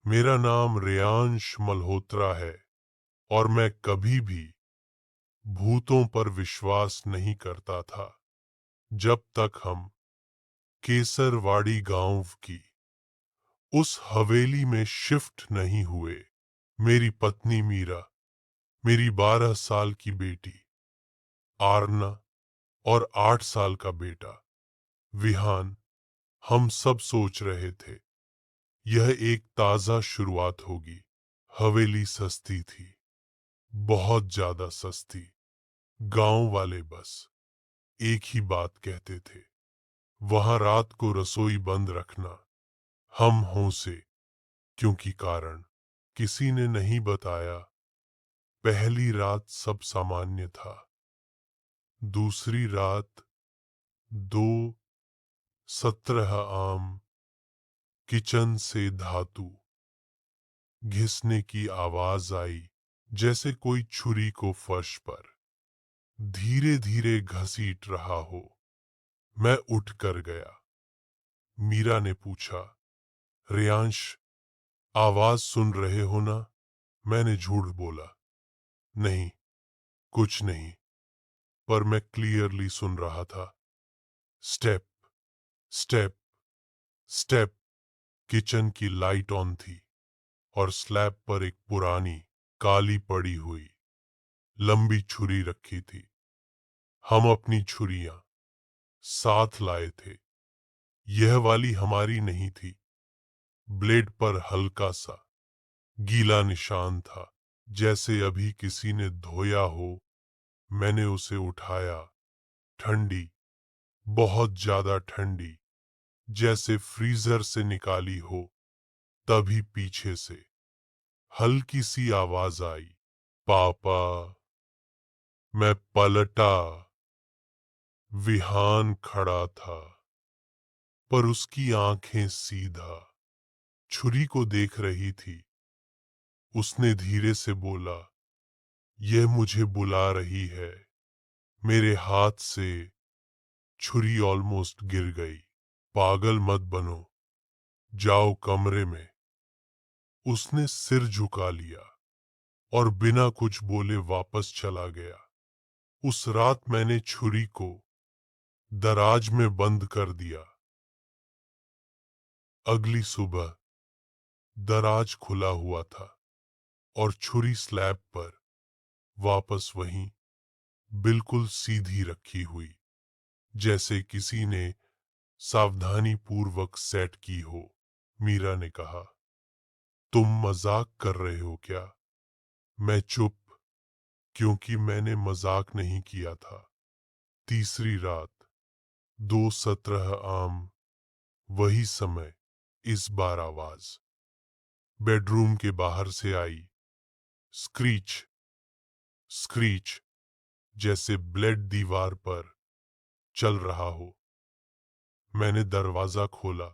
मेरा नाम रेयांश मल्होत्रा है और मैं कभी भी भूतों पर विश्वास नहीं करता था जब तक हम केसरवाड़ी गांव की उस हवेली में शिफ्ट नहीं हुए। मेरी पत्नी मीरा, मेरी 12 साल की बेटी आरना और 8 साल का बेटा विहान, हम सब सोच रहे थे यह एक ताजा शुरुआत होगी। हवेली सस्ती थी, बहुत ज्यादा सस्ती। गांव वाले बस एक ही बात कहते थे, वहां रात को रसोई बंद रखना। हम हों से, क्योंकि कारण किसी ने नहीं बताया। पहली रात सब सामान्य था। दूसरी रात 2:17 आम किचन से धातु घिसने की आवाज आई, जैसे कोई छुरी को फर्श पर धीरे धीरे घसीट रहा हो। मैं उठ कर गया। मीरा ने पूछा, रियांश, आवाज सुन रहे हो ना? मैंने झूठ बोला, नहीं, कुछ नहीं, पर मैं क्लियरली सुन रहा था। Step, step, step. किचन की लाइट ऑन थी और स्लैब पर एक पुरानी काली पड़ी हुई लंबी छुरी रखी थी। हम अपनी छुरियां साथ लाए थे। यह वाली हमारी नहीं थी। ब्लेड पर हल्का सा गीला निशान था, जैसे अभी किसी ने धोया हो। मैंने उसे उठाया। ठंडी, बहुत ज्यादा ठंडी, जैसे फ्रीजर से निकाली हो। तभी पीछे से हल्की सी आवाज आई, पापा। मैं पलटा। विहान खड़ा था, पर उसकी आंखें सीधा छुरी को देख रही थी। उसने धीरे से बोला, यह मुझे बुला रही है। मेरे हाथ से छुरी ऑलमोस्ट गिर गई। पागल मत बनो, जाओ कमरे में। उसने सिर झुका लिया और बिना कुछ बोले वापस चला गया। उस रात मैंने छुरी को दराज में बंद कर दिया। अगली सुबह दराज खुला हुआ था और छुरी स्लैब पर वापस वहीं बिल्कुल सीधी रखी हुई, जैसे किसी ने सावधानी पूर्वक सेट की हो। मीरा ने कहा, तुम मजाक कर रहे हो क्या? मैं चुप, क्योंकि मैंने मजाक नहीं किया था। तीसरी रात 2:17 आम, वही समय। इस बार आवाज बेडरूम के बाहर से आई। स्क्रीच, स्क्रीच, जैसे ब्लेड दीवार पर चल रहा हो। मैंने दरवाजा खोला।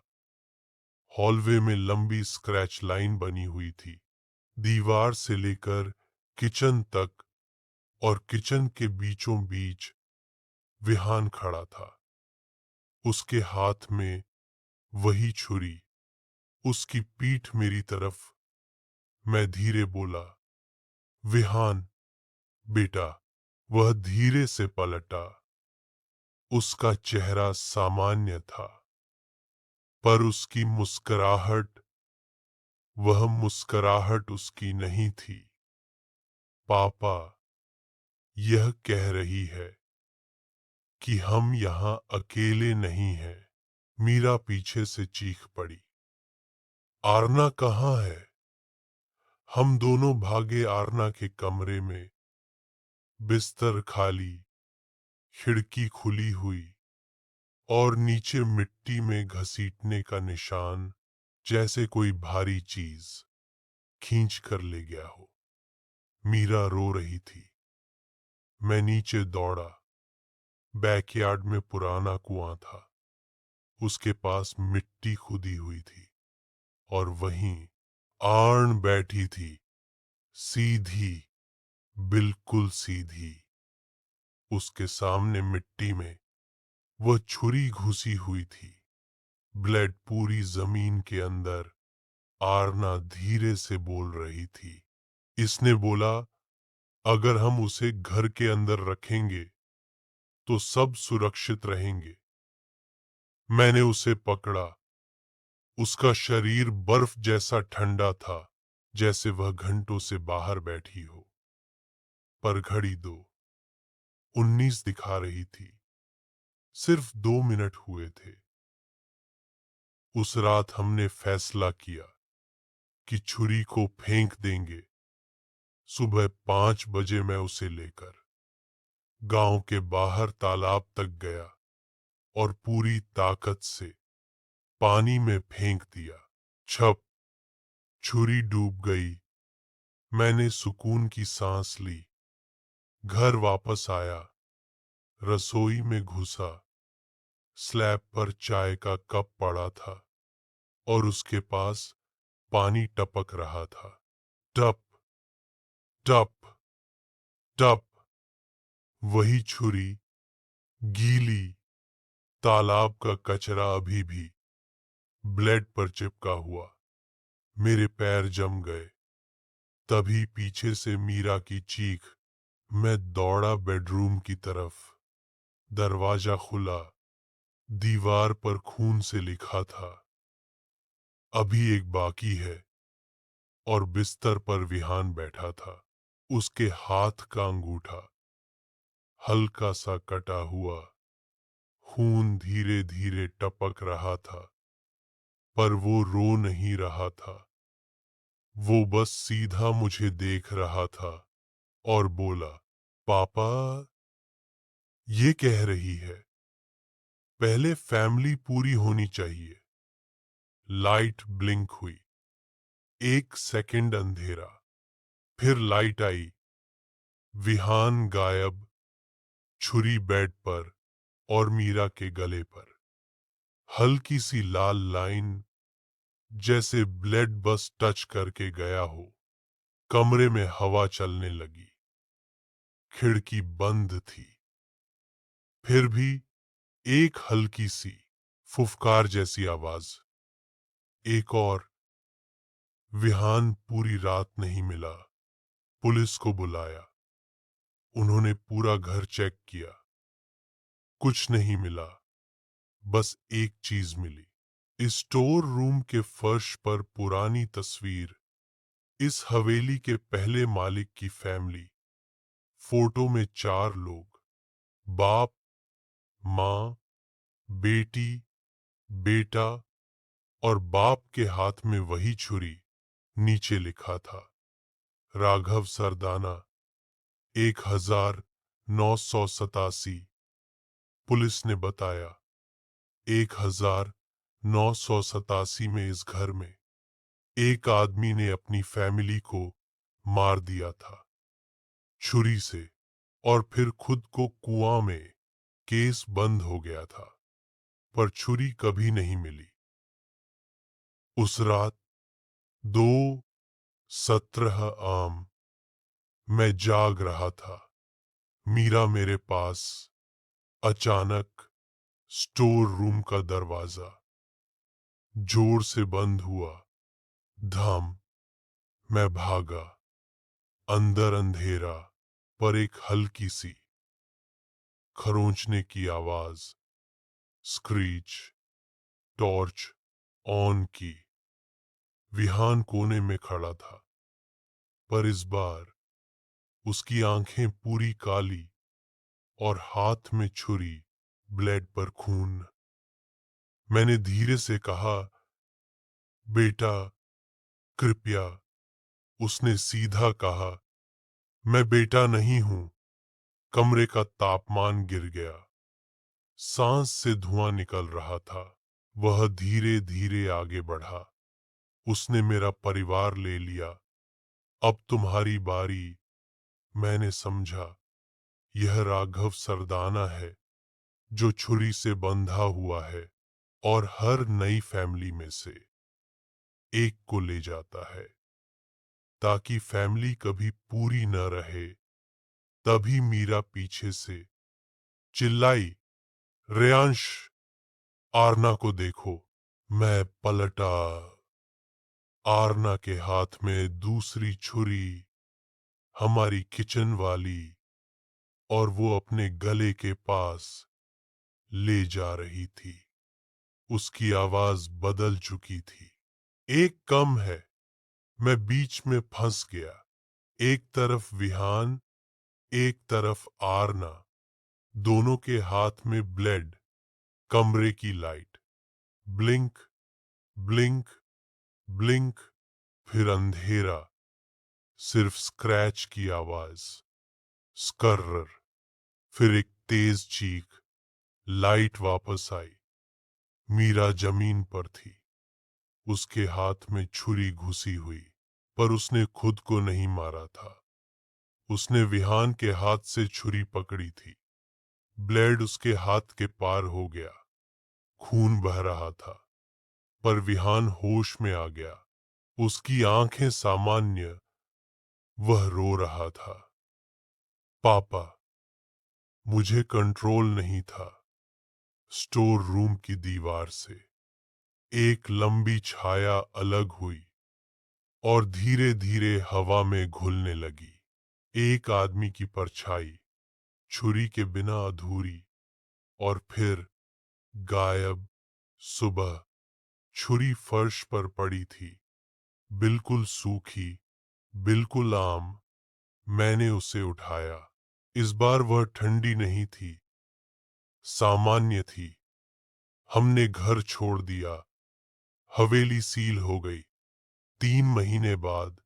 हॉलवे में लंबी स्क्रैच लाइन बनी हुई थी, दीवार से लेकर किचन तक, और किचन के बीचों बीच विहान खड़ा था, उसके हाथ में वही छुरी, उसकी पीठ मेरी तरफ। मैं धीरे बोला, विहान, बेटा। वह धीरे से पलटा। उसका चेहरा सामान्य था, पर उसकी मुस्कुराहट, वह मुस्कुराहट उसकी नहीं थी। पापा, यह कह रही है कि हम यहाँ अकेले नहीं हैं। मीरा पीछे से चीख पड़ी, आरना कहाँ है? हम दोनों भागे आरना के कमरे में। बिस्तर खाली, खिड़की खुली हुई, और नीचे मिट्टी में घसीटने का निशान, जैसे कोई भारी चीज खींच कर ले गया हो। मीरा रो रही थी। मैं नीचे दौड़ा। बैकयार्ड में पुराना कुआं था, उसके पास मिट्टी खुदी हुई थी, और वहीं आर्न बैठी थी, सीधी, बिल्कुल सीधी। उसके सामने मिट्टी में वह छुरी घुसी हुई थी, ब्लेड पूरी जमीन के अंदर आरना धीरे से बोल रही थी। इसने बोला, अगर हम उसे घर के अंदर रखेंगे तो सब सुरक्षित रहेंगे। मैंने उसे पकड़ा। उसका शरीर बर्फ जैसा ठंडा था, जैसे वह घंटों से बाहर बैठी हो। पर घड़ी 2:19 दिखा रही थी। सिर्फ 2 मिनट हुए थे। उस रात हमने फैसला किया कि छुरी को फेंक देंगे। सुबह 5 बजे मैं उसे लेकर गांव के बाहर तालाब तक गया और पूरी ताकत से पानी में फेंक दिया। छप, छुरी डूब गई। मैंने सुकून की सांस ली। घर वापस आया, रसोई में घुसा। स्लैब पर चाय का कप पड़ा था और उसके पास पानी टपक रहा था। टप टप टप। वही छुरी, गीली। तालाब का कचरा अभी भी ब्लेड पर चिपका हुआ। मेरे पैर जम गए। तभी पीछे से मीरा की चीख। मैं दौड़ा बेडरूम की तरफ। दरवाजा खुला। दीवार पर खून से लिखा था, अभी एक बाकी है। और बिस्तर पर विहान बैठा था। उसके हाथ का अंगूठा हल्का सा कटा हुआ। खून धीरे धीरे टपक रहा था, पर वो रो नहीं रहा था। वो बस सीधा मुझे देख रहा था और बोला, पापा। ये कह रही है, पहले फैमिली पूरी होनी चाहिए। लाइट ब्लिंक हुई। 1 सेकंड अंधेरा, फिर लाइट आई। विहान गायब। छुरी बेड पर और मीरा के गले पर। हल्की सी लाल लाइन, जैसे ब्लड बस टच करके गया हो। कमरे में हवा चलने लगी। खिड़की बंद थी। फिर भी एक हल्की सी फुफकार जैसी आवाज। एक और। विहान पूरी रात नहीं मिला। पुलिस को बुलाया। उन्होंने पूरा घर चेक किया। कुछ नहीं मिला। बस एक चीज मिली। स्टोर रूम के फर्श पर पुरानी तस्वीर। इस हवेली के पहले मालिक की फैमिली। फोटो में 4 लोग, बाप, माँ, बेटी, बेटा, और बाप के हाथ में वही छुरी। नीचे लिखा था, राघव सरदाना, 1987। पुलिस ने बताया, 1987 में इस घर में एक आदमी ने अपनी फैमिली को मार दिया था, छुरी से। और फिर खुद को कुआं में। केस बंद हो गया था, पर छुरी कभी नहीं मिली। उस रात 2:17 आम। मैं जाग रहा था। मीरा मेरे पास। अचानक स्टोर रूम का दरवाजा जोर से बंद हुआ। धम। मैं भागा। अंदर अंधेरा, पर एक हल्की सी खरोंचने की आवाज। स्क्रीच। टॉर्च ऑन की। विहान कोने में खड़ा था, पर इस बार उसकी आंखें पूरी काली और हाथ में छुरी, ब्लेड पर खून। मैंने धीरे से कहा, बेटा, कृपया। उसने सीधा कहा, मैं बेटा नहीं हूं। कमरे का तापमान गिर गया। सांस से धुआं निकल रहा था। वह धीरे धीरे आगे बढ़ा। उसने मेरा परिवार ले लिया। अब तुम्हारी बारी। मैंने समझा, यह राघव सरदाना है, जो छुरी से बंधा हुआ है और हर नई फैमिली में से एक को ले जाता है, ताकि फैमिली कभी पूरी न रहे। तभी मीरा पीछे से चिल्लाई, रेयांश, आरना को देखो। मैं पलटा। आरना के हाथ में दूसरी छुरी, हमारी किचन वाली, और वो अपने गले के पास ले जा रही थी। उसकी आवाज बदल चुकी थी। एक कम है। मैं बीच में फंस गया। एक तरफ विहान, एक तरफ आरना, दोनों के हाथ में ब्लेड। कमरे की लाइट ब्लिंक, ब्लिंक, ब्लिंक, फिर अंधेरा, सिर्फ स्क्रैच की आवाज। स्कर्र, फिर एक तेज चीख। लाइट वापस आई। मीरा जमीन पर थी, उसके हाथ में छुरी घुसी हुई, पर उसने खुद को नहीं मारा था। उसने विहान के हाथ से छुरी पकड़ी थी। ब्लेड उसके हाथ के पार हो गया। खून बह रहा था, पर विहान होश में आ गया। उसकी आंखें सामान्य, वह रो रहा था। पापा, मुझे कंट्रोल नहीं था। स्टोर रूम की दीवार से एक लंबी छाया अलग हुई और धीरे धीरे हवा में घुलने लगी। एक आदमी की परछाई, छुरी के बिना अधूरी, और फिर गायब। सुबह छुरी फर्श पर पड़ी थी, बिल्कुल सूखी, बिल्कुल आम। मैंने उसे उठाया। इस बार वह ठंडी नहीं थी, सामान्य थी। हमने घर छोड़ दिया। हवेली सील हो गई। 3 महीने बाद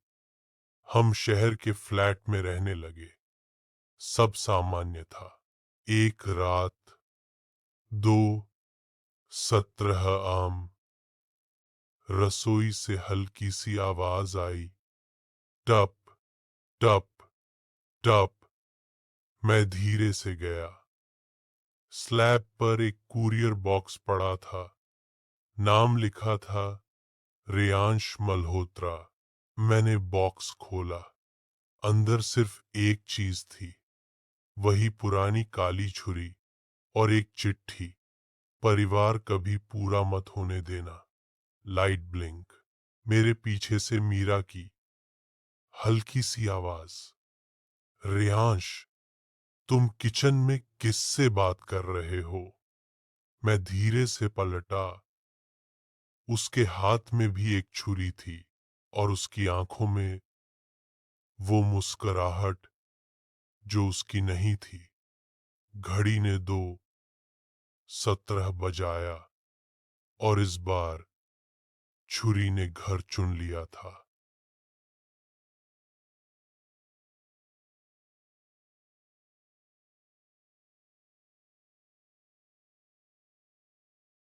हम शहर के फ्लैट में रहने लगे। सब सामान्य था। एक रात, दो, 17 आम। रसोई से हल्की सी आवाज आई, टप, टप, टप। मैं धीरे से गया। स्लैब पर एक कुरियर बॉक्स पड़ा था। नाम लिखा था रेयांश मल्होत्रा। मैंने बॉक्स खोला। अंदर सिर्फ एक चीज थी, वही पुरानी काली छुरी और एक चिट्ठी। परिवार कभी पूरा मत होने देना। Light blink. मेरे पीछे से मीरा की हल्की सी आवाज, रेयांश, तुम किचन में किससे बात कर रहे हो? मैं धीरे से पलटा। उसके हाथ में भी एक छुरी थी और उसकी आंखों में वो मुस्कुराहट जो उसकी नहीं थी। घड़ी ने 2:17 बजाया और इस बार छुरी ने घर चुन लिया था।